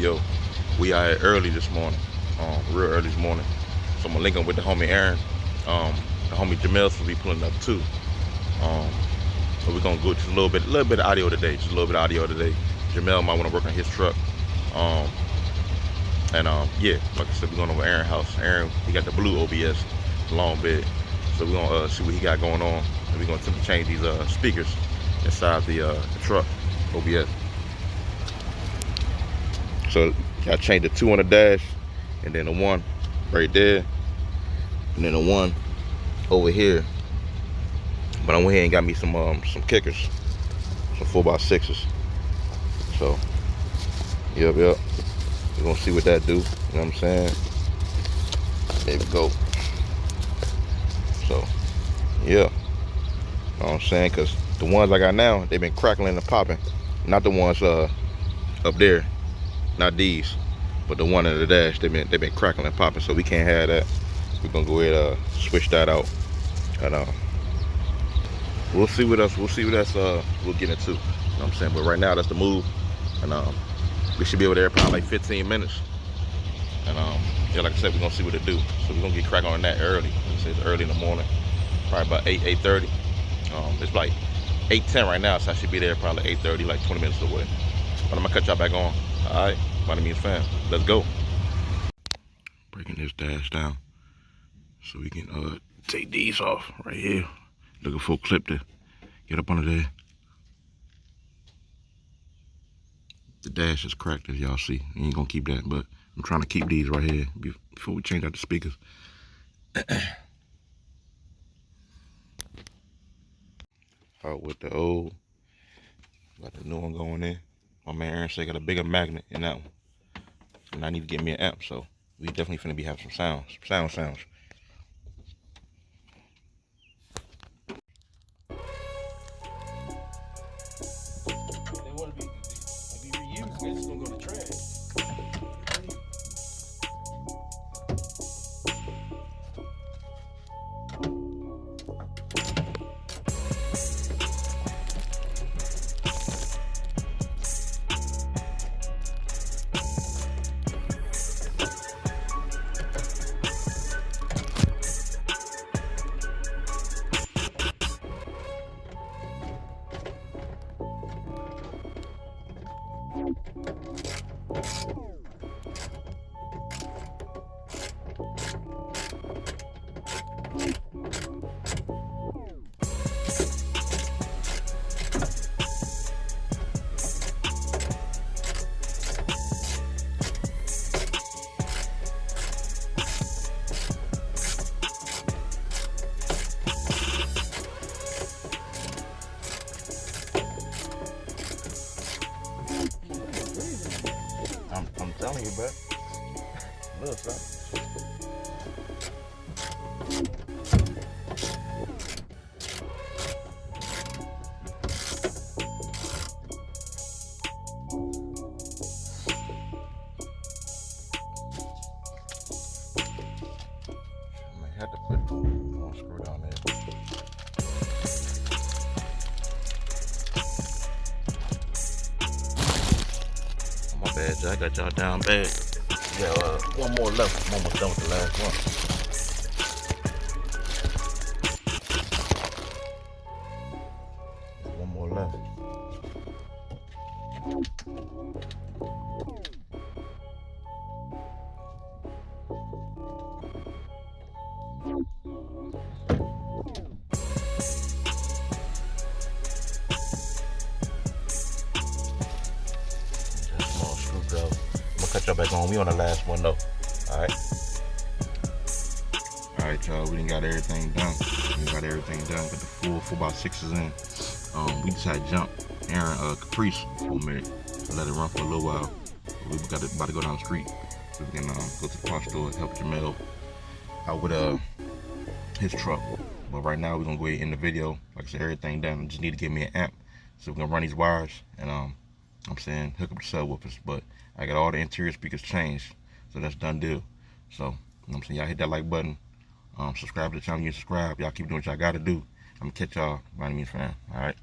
video. We out here early this morning, real early this morning. So I'm gonna link up with the homie Aaron. The homie Jamel's will be pulling up too. So we're gonna go just a little bit of audio today. Just a little bit of audio today. Jamel might want to work on his truck. Yeah, like I said, we're going over Aaron's house. Aaron, he got the blue OBS, long bed. So we're gonna see what he got going on, and we're gonna attempt to change these speakers inside the truck OBS. So I changed the 2 on the dash, and then the 1 right there, and then the 1 over here. But I went ahead and got me some kickers, some 4x6s. So yep. We're gonna see what that do. You know what I'm saying? There we go. So yeah, you know what I'm saying? Cause the ones I got now, they've been crackling and popping. Not the ones up there, not these, but the one in the dash, they've been crackling and popping. So we can't have that. We're gonna go ahead switch that out, and we'll see what else. We'll get into. You know what I'm saying? But right now, that's the move, and we should be able to air probably like 15 minutes. And yeah, like I said, we're gonna see what it do. So we're gonna get cracking on that early. It's early in the morning, probably about 8:30. It's like 8:10 right now, so I should be there probably 8:30, like 20 minutes away. But I'm gonna cut y'all back on. All right, by the means, fam. Let's go. Breaking this dash down so we can take these off right here. Looking for a clip to get up under there. The dash is cracked, as y'all see. You ain't gonna keep that, but I'm trying to keep these right here before we change out the speakers. Out with the old, got the new one going in. My man Aaron said got a bigger magnet in that one, and I need to get me an amp. So we definitely finna be having some sounds. I'm telling you, bro. Look, son. I might have to put one screw down there. Bad, I got y'all down bad. Yeah, one more left. I'm almost done with the last one. One more left. Cut y'all back on. We on the last one though. Alright, y'all. We done got everything done. Got the full 4x6s in. We decided to jump Aaron Caprice for a minute. So let it run for a little while. We about to go down the street so we can go to the parts store and help Jamel out with his truck. But right now we're gonna go ahead and end the video. Like I said, everything done. I just need to get me an amp so we can run these wires and I'm saying hook up the subwoofers. But I got all the interior speakers changed, so that's done deal. So, you know what I'm saying, y'all hit that like button, subscribe to the channel. You subscribe, y'all keep doing what y'all gotta do. I'm gonna catch y'all by any means, fam. All right.